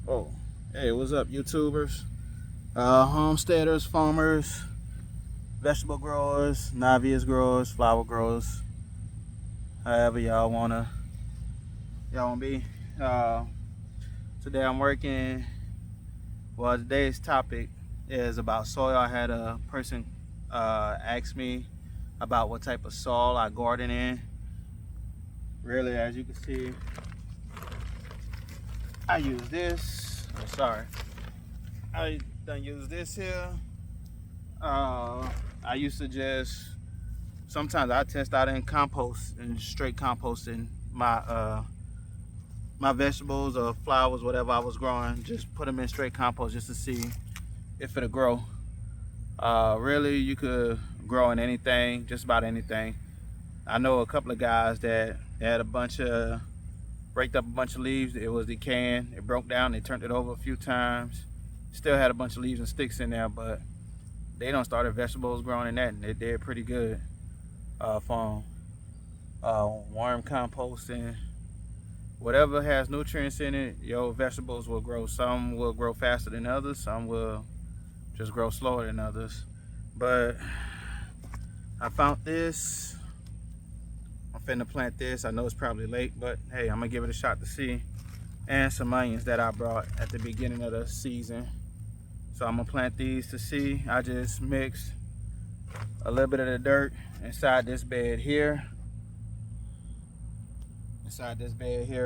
Oh, hey, what's up, YouTubers? Homesteaders, farmers, vegetable growers, novice growers, flower growers, however y'all wanna be. Uh, Today I'm working. Well, today's topic is about soil. I had a person ask me about what type of soil I garden in. Really, as you can see, I use this. Oh, sorry, I done use this here. I used to just sometimes I test out in compost and straight composting my vegetables or flowers, whatever I was growing. Just put them in straight compost just to see if it'll grow. Really, you could grow in anything, just about anything. I know a couple of guys that had raked up a bunch of leaves. It was decaying. It broke down. They turned it over a few times. Still had a bunch of leaves and sticks in there, but they don't started vegetables growing in that, and they did pretty good from worm composting. Whatever has nutrients in it, your vegetables will grow. Some will grow faster than others. Some will just grow slower than others. But I found this. I'm finna plant this. I know it's probably late, but hey, I'm gonna give it a shot to see. And some onions that I brought at the beginning of the season. So I'm gonna plant these to see. I just mixed a little bit of the dirt inside this bed here.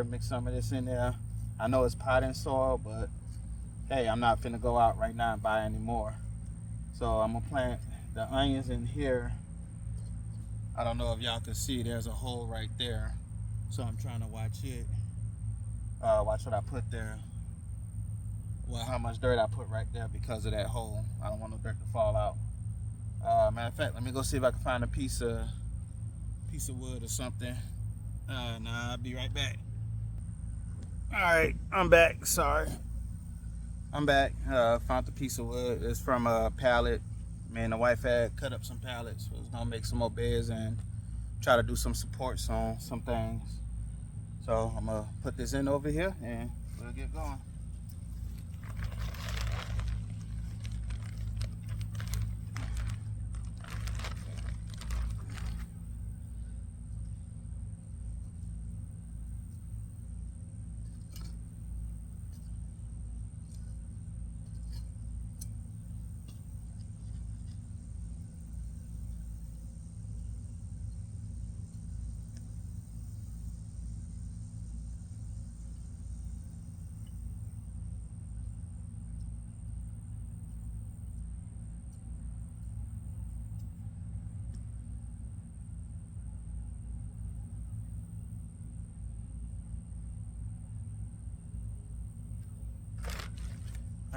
Mix some of this in there. I know it's potting soil, but hey, I'm not finna go out right now and buy any more. So I'm gonna plant the onions in here. I don't know if y'all can see, there's a hole right there. So I'm trying to watch it. Watch what I put there. Well, how much dirt I put right there because of that hole. I don't want no dirt to fall out. Matter of fact, let me go see if I can find a piece of wood or something. Nah, I'll be right back. All right, I'm back. Sorry, I'm back. Found the piece of wood. It's from a pallet. Me and the wife had cut up some pallets. Was gonna make some more beds and try to do some supports on some things. So I'm gonna put this in over here and we'll get going.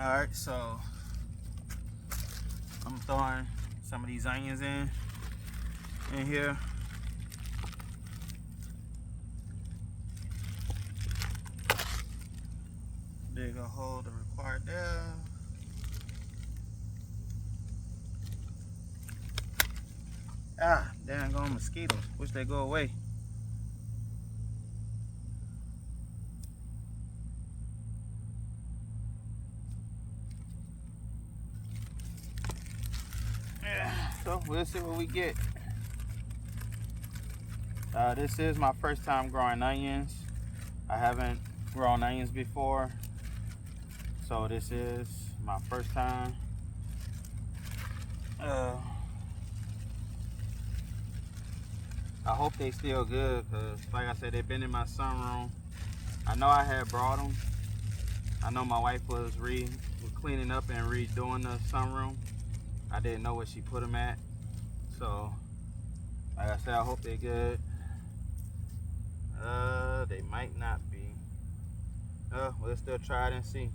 All right, so I'm throwing some of these onions in here. Dig a hole to required there. Ah, dang on mosquitoes. Wish they go away. Yeah, so we'll see what we get. This is my first time growing onions. I haven't grown onions before, so this is my first time. I hope they still good, because like I said, they've been in my sunroom. I know I had brought them. I know my wife was cleaning up and redoing the sunroom. I didn't know where she put them at. So, like I said, I hope they're good. They might not be. We'll still try it and see.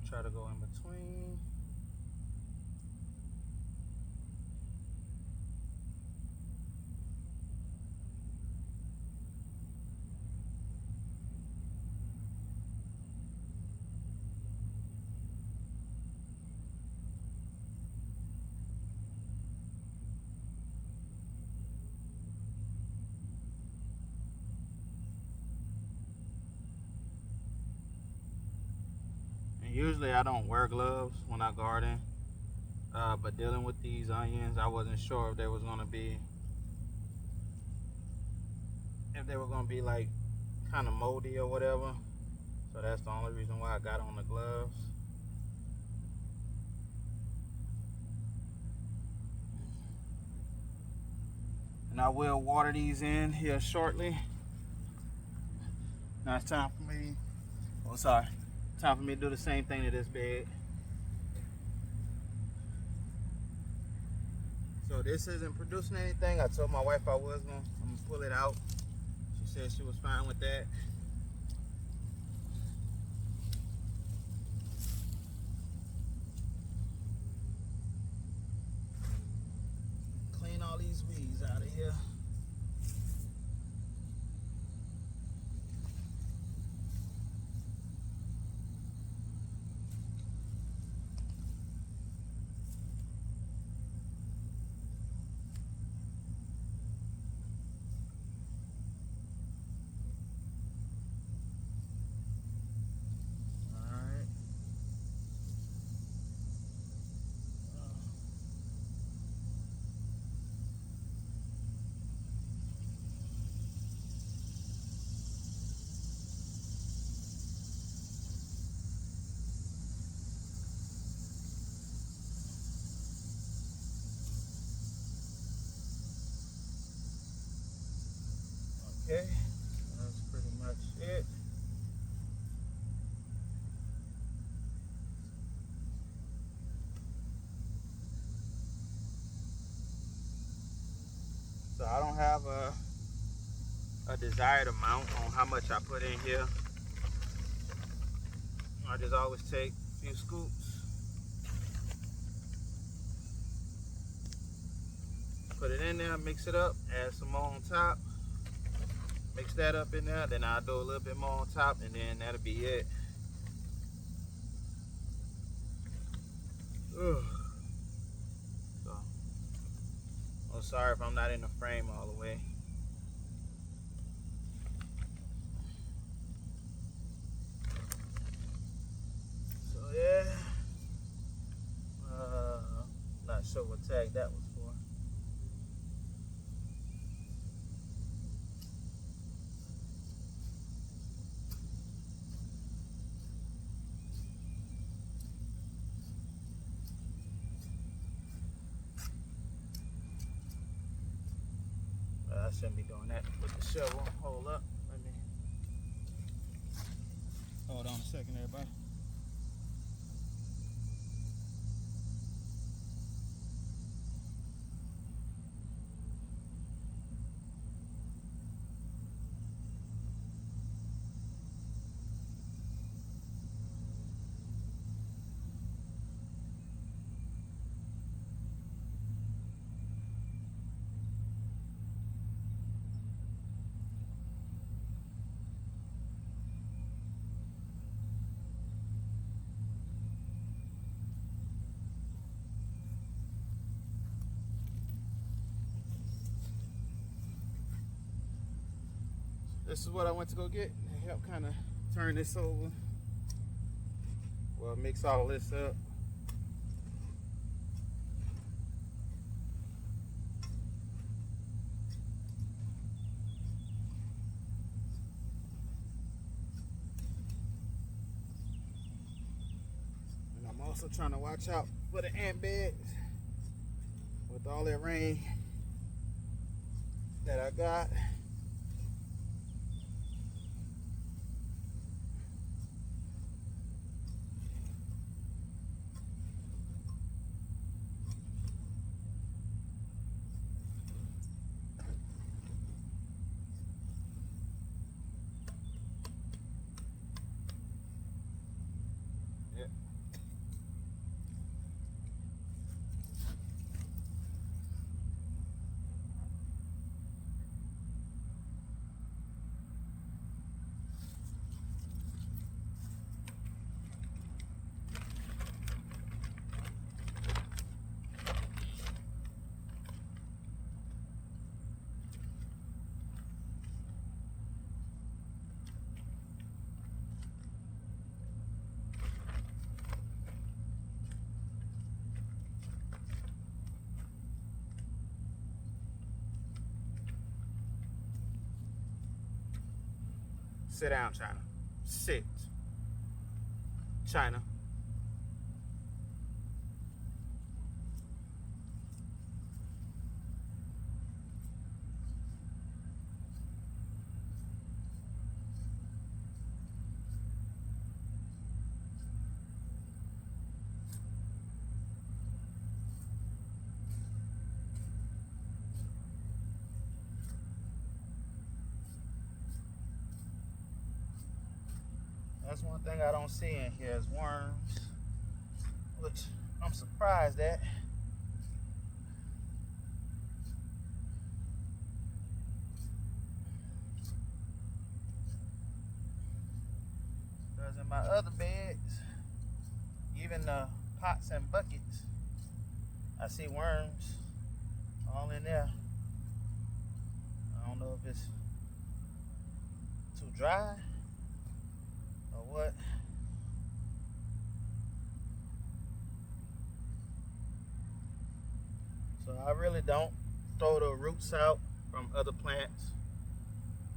Try to go in between. And usually I don't wear gloves when I garden, but dealing with these onions, I wasn't sure if they was gonna be, like kind of moldy or whatever. So that's the only reason why I got on the gloves. And I will water these in here shortly. Now it's time for me, time for me to do the same thing to this bed. So this isn't producing anything. I told my wife I'm gonna pull it out. She said she was fine with that. Clean all these weeds out of here. Okay, that's pretty much it. So I don't have a desired amount on how much I put in here. I just always take a few scoops, put it in there, mix it up, add some more on top. Mix that up in there, then I'll do a little bit more on top, and then that'll be it. Ugh. So, I'm sorry if I'm not in the frame all the way. So yeah, not sure what tag that was for. I shouldn't be doing that with the shovel. Hold up. Let me. Hold on a second, everybody. This is what I went to go get to help kind of turn this over. Well, mix all this up. And I'm also trying to watch out for the ant beds with all that rain that I got. Sit down, China. Sit. China. That's one thing I don't see in here is worms, which I'm surprised at. Because in my other beds, even the pots and buckets, I see worms all in there. I don't know if it's too dry or what. So I really don't throw the roots out from other plants.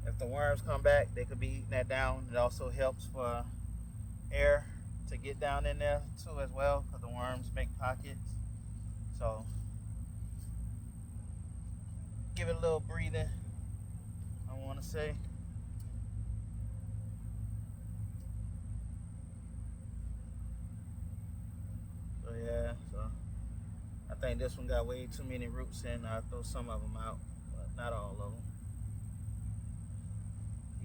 If the worms come back, they could be eating that down. It also helps for air to get down in there too as well, because the worms make pockets. So give it a little breathing, I want to say. So yeah, so I think this one got way too many roots in. I throw some of them out, but not all of them.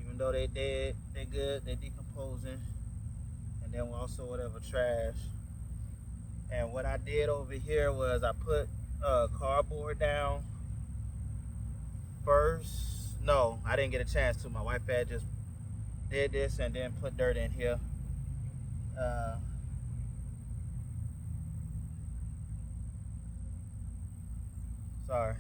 Even though they dead, they good, they decomposing. And then also whatever trash. And what I did over here was I put cardboard down first. No, I didn't get a chance to. My wife had just did this and then put dirt in here. Sorry.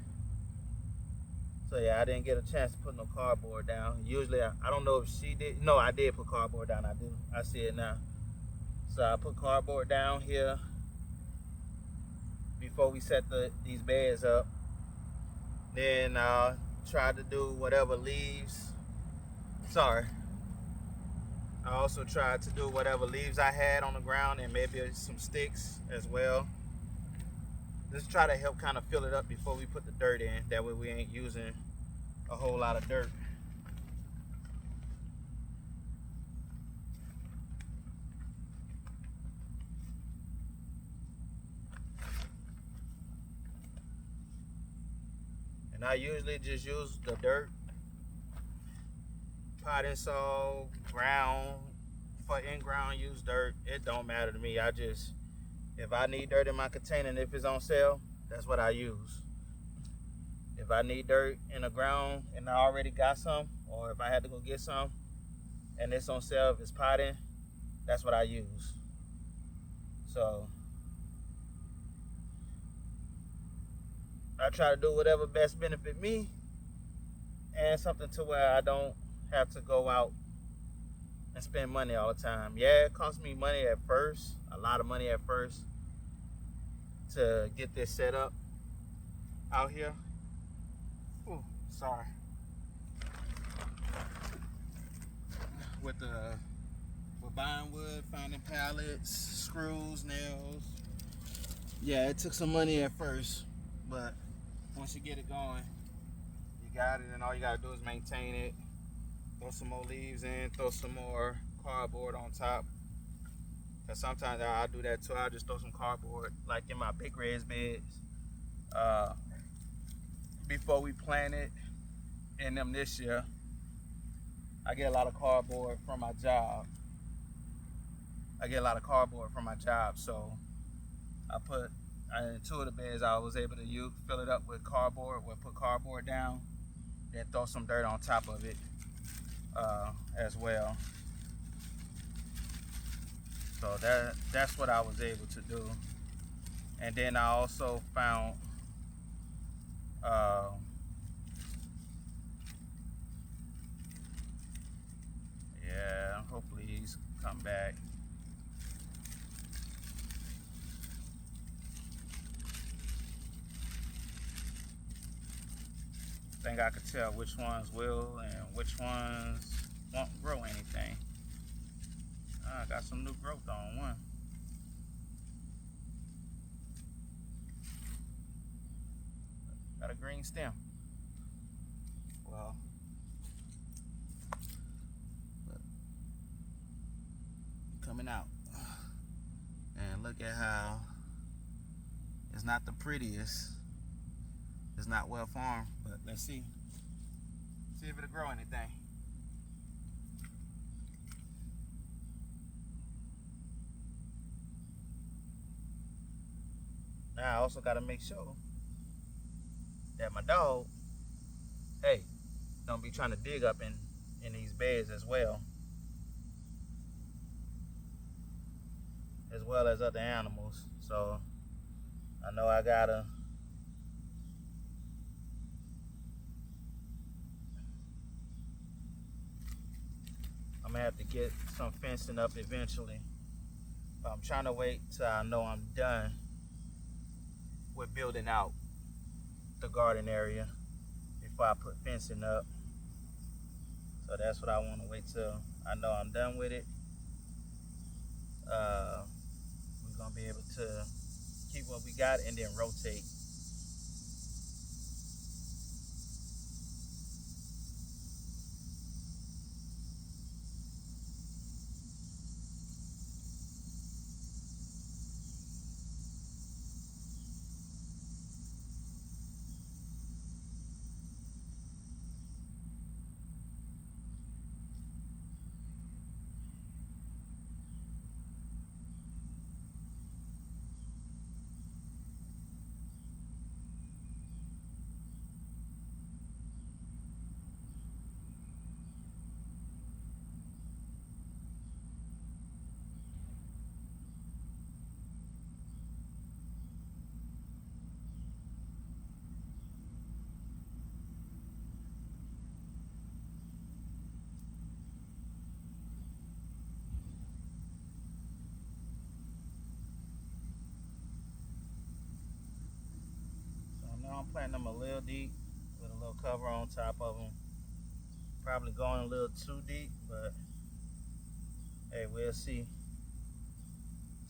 So yeah, I didn't get a chance to put no cardboard down. Usually, I don't know if she did. No, I did put cardboard down. I do. I see it now. So I put cardboard down here before we set these beds up. Then tried to do whatever leaves. Sorry. I also tried to do whatever leaves I had on the ground and maybe some sticks as well. Just try to help kind of fill it up before we put the dirt in. That way we ain't using a whole lot of dirt. And I usually just use the dirt, potting soil, ground. For in-ground use dirt, it don't matter to me. If I need dirt in my container and if it's on sale, that's what I use. If I need dirt in the ground and I already got some, or if I had to go get some and it's on sale, if it's potting, that's what I use. So I try to do whatever best benefit me and something to where I don't have to go out and spend money all the time. Yeah, it cost me money at first, a lot of money at first, to get this set up out here. Ooh, sorry. With buying wood, finding pallets, screws, nails. Yeah, it took some money at first, but once you get it going, you got it, and all you gotta do is maintain it. Throw some more leaves in, throw some more cardboard on top. Cause sometimes I'll do that too. I'll just throw some cardboard, like in my big raised beds. Before we planted in them this year, I get a lot of cardboard from my job. So I put in 2 of the beds I was able to fill it up with cardboard. We'll put cardboard down, then throw some dirt on top of it as well. So that's what I was able to do. And then I also found yeah, hopefully he's come back. I think I could tell which ones will and which ones won't grow anything. I got some new growth on one. Got a green stem. Well, coming out. And look at how it's not the prettiest. It's not well formed, but let's see. See if it'll grow anything. Now I also gotta make sure that my dog, hey, don't be trying to dig up in these beds as well as other animals. So I know I gotta I'm gonna have to get some fencing up eventually. But I'm trying to wait till I know I'm done with building out the garden area before I put fencing up. So that's what I want to wait till I know I'm done with it. We're gonna be able to keep what we got and then rotate. I'm planting them a little deep with a little cover on top of them. Probably going a little too deep, but hey, we'll see.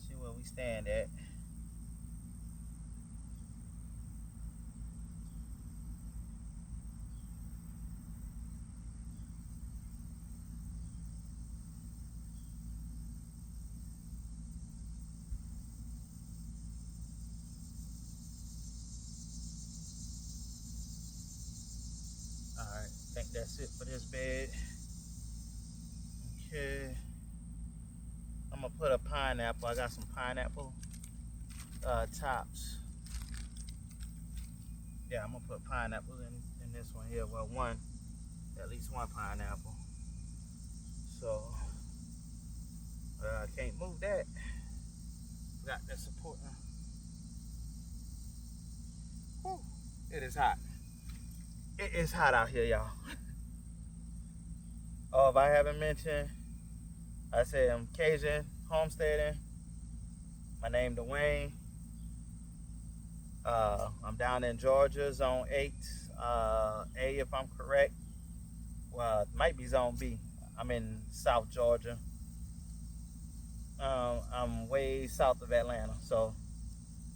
See where we stand at. Alright, I think that's it for this bed. Okay. I'm gonna put a pineapple. I got some pineapple tops. Yeah, I'm gonna put pineapples in this one here. Well, at least one pineapple. So I can't move that. Got that support. Whew, it is hot. It is hot out here, y'all. Oh, if I haven't mentioned, I say I'm Cajun homesteading. My name Dwayne. I'm down in Georgia, Zone 8, A if I'm correct. Well, it might be Zone B. I'm in South Georgia. I'm way south of Atlanta, so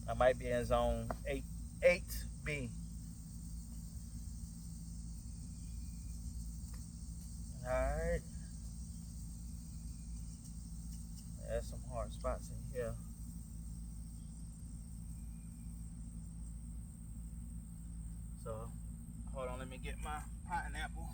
I might be in Zone 8B. Alright. There's some hard spots in here. So, hold on, let me get my pineapple.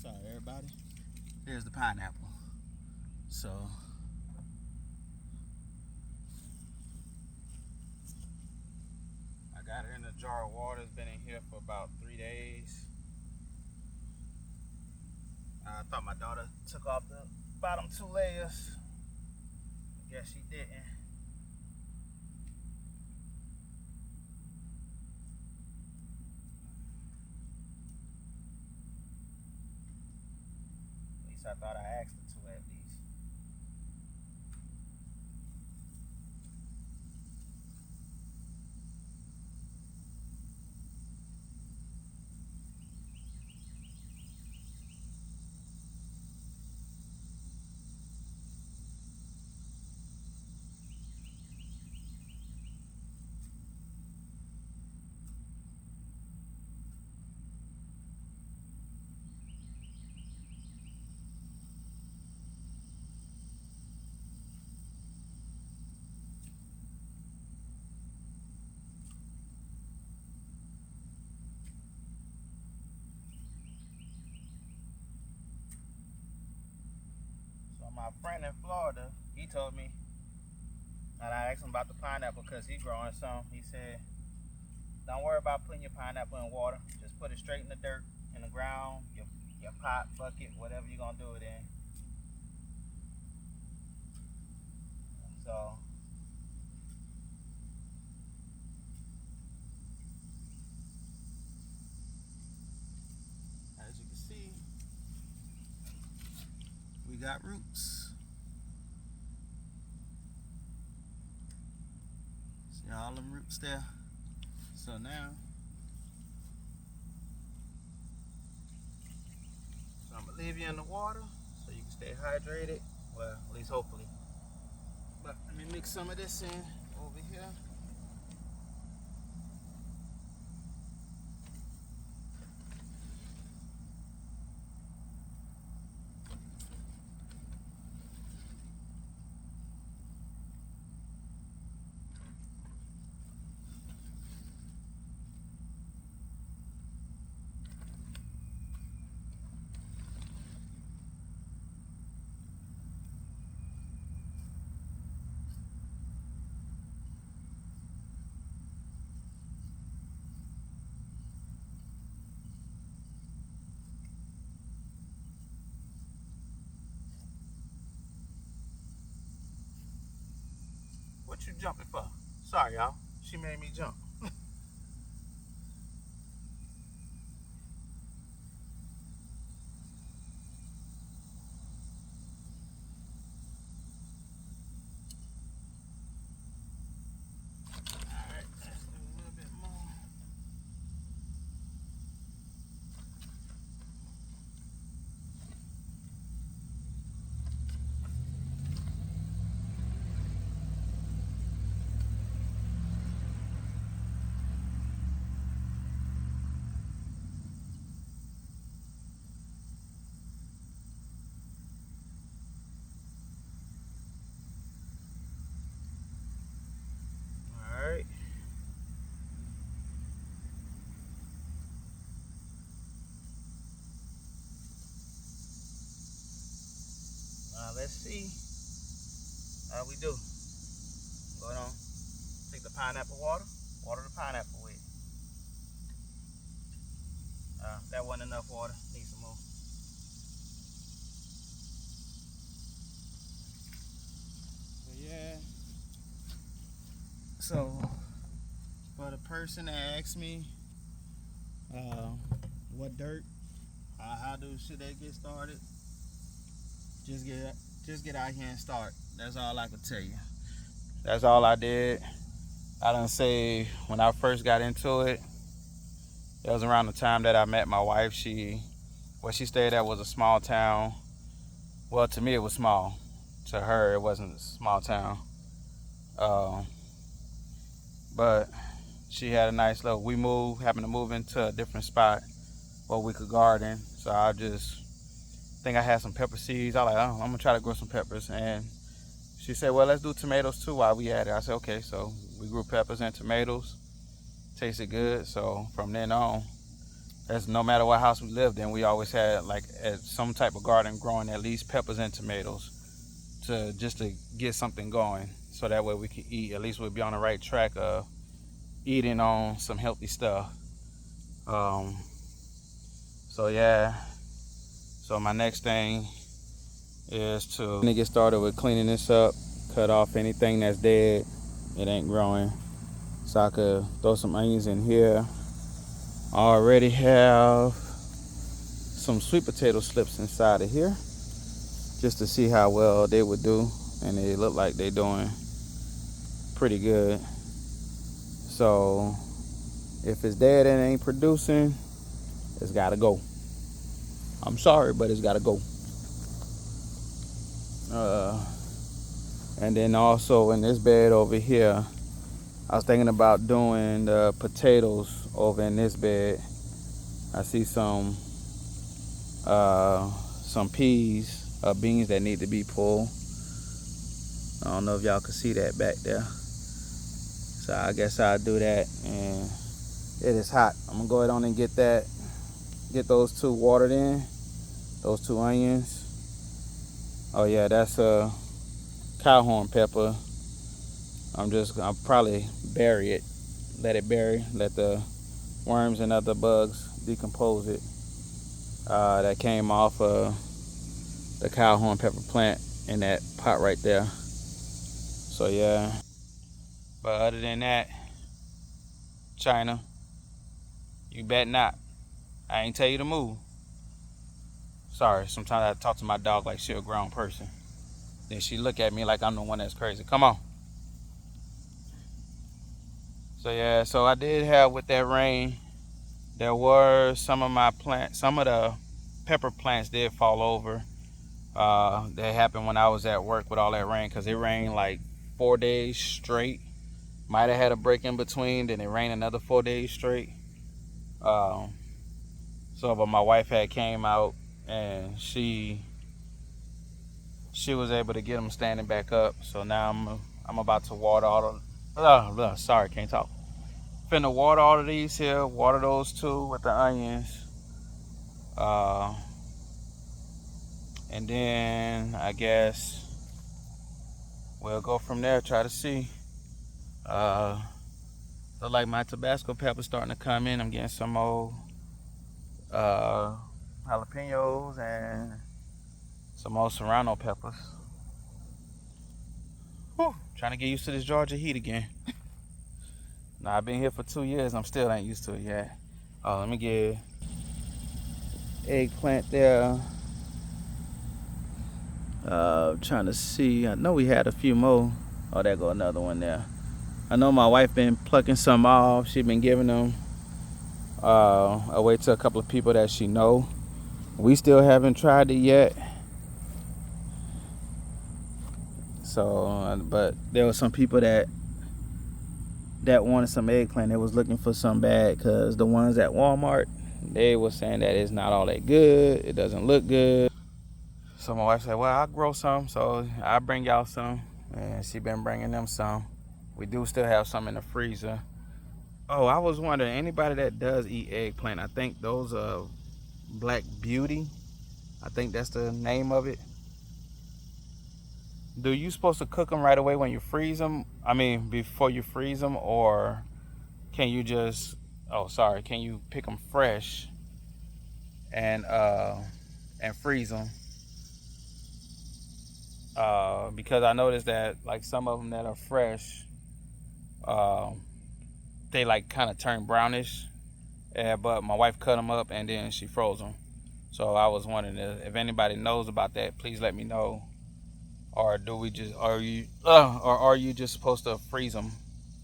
Sorry, everybody. Here's the pineapple. So I got it in a jar of water. It's been in here for about 3 days. I thought my daughter took off the bottom 2 layers. I guess she didn't. At least I thought I asked her to at least. My friend in Florida, he told me, and I asked him about the pineapple because he's growing some. He said, don't worry about putting your pineapple in water. Just put it straight in the dirt, in the ground, your pot, bucket, whatever you're going to do it in. So, as you can see, we got roots. See all them roots there? So now, I'm gonna leave you in the water so you can stay hydrated. Well, at least hopefully. But let me mix some of this in over here. What you jumping for? Sorry, y'all. She made me jump. Alright, let's do a little bit more. Alright. Let's see how we do. Go on, take the pineapple water the pineapple with. That wasn't enough water, need some more. But yeah, so for the person that asked me what dirt, how should they get started, just get out here and start. That's all I could tell you. That's all I did. I done say when I first got into it, it was around the time that I met my wife. Where she stayed at was a small town. Well, to me it was small. To her it wasn't a small town. But she had a nice little, happened to move into a different spot where we could garden. So I just think I had some pepper seeds. I was like, oh, I'm gonna try to grow some peppers. And she said, well, let's do tomatoes too while we at it. I said, okay. So we grew peppers and tomatoes. Tasted good. So from then on, That's no matter what house we lived in, we always had like some type of garden growing at least peppers and tomatoes to just to get something going, so that way we could eat. At least we'll be on the right track of eating on some healthy stuff. So yeah, so my next thing is to get started with cleaning this up, cut off anything that's dead, it ain't growing, so I could throw some onions in here. I already have some sweet potato slips inside of here just to see how well they would do, and they look like they're doing pretty good. So if it's dead and ain't producing, it's gotta go. I'm sorry, but it's gotta go. And then also in this bed over here, I was thinking about doing the potatoes over in this bed. I see some peas, beans that need to be pulled. I don't know if y'all can see that back there. So I guess I'll do that. And it is hot. I'm gonna go ahead on and get those two watered in, those two onions. Oh yeah, that's a cowhorn pepper. I'll probably bury it, let it bury, let the worms and other bugs decompose it. That came off of the cowhorn pepper plant in that pot right there. So yeah, but other than that, China, you bet not. I ain't tell you to move. Sorry, sometimes I talk to my dog like she a grown person. Then she look at me like I'm the one that's crazy. Come on. So yeah, so I did have, with that rain, there were some of the pepper plants did fall over. That happened when I was at work with all that rain, because it rained like 4 days straight. Might have had a break in between, then it rained another 4 days straight. But my wife had came out, and she was able to get them standing back up. So now I'm about to water all the sorry, can't talk. Finna water all of these here, water those two with the onions. And then I guess we'll go from there, try to see. Look like my Tabasco pepper's starting to come in. I'm getting some old jalapenos and some old serrano peppers. Whew, trying to get used to this Georgia heat again. Now, I've been here for 2 years. I'm still ain't used to it yet. Let me get eggplant there. Trying to see. I know we had a few more. Oh, there go another one there. I know my wife been plucking some off. She been giving them away to a couple of people that she know. We still haven't tried it yet. So, but there were some people that wanted some eggplant. They was looking for some bad, because the ones at Walmart, they were saying that it's not all that good. It doesn't look good. So my wife said, well, I'll grow some, so I'll bring y'all some. And she been bringing them some. We do still have some in the freezer. Oh, I was wondering, anybody that does eat eggplant, I think those are Black Beauty. I think that's the name of it. Do you supposed to cook them right away when you freeze them? I mean, before you freeze them, or can you just, can you pick them fresh and freeze them? Because I noticed that like some of them that are fresh, they like kind of turn brownish. But my wife cut them up and then she froze them. So I was wondering if anybody knows about that, please let me know. Or are you just supposed to freeze them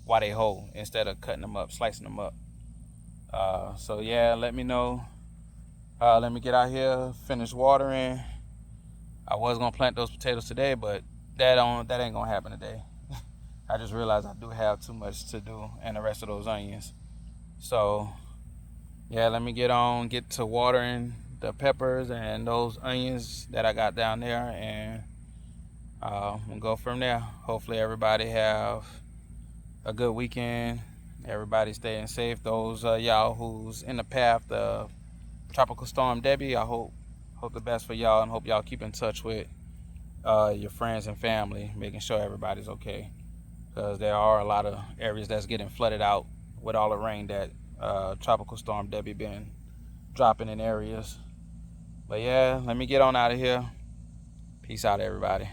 while they whole instead of cutting them up, slicing them up? So yeah, let me know. Let me get out here, finish watering. I was gonna plant those potatoes today, but that ain't gonna happen today. I just realized I do have too much to do, and the rest of those onions. So yeah, let me get to watering the peppers and those onions that I got down there, and we'll go from there. Hopefully everybody have a good weekend, Everybody staying safe. Those y'all who's in the path of Tropical Storm Debbie, I hope the best for y'all, and hope y'all keep in touch with your friends and family, making sure everybody's okay, because there are a lot of areas that's getting flooded out with all the rain that Tropical Storm Debbie been dropping in areas. But yeah, let me get on out of here. Peace out, everybody.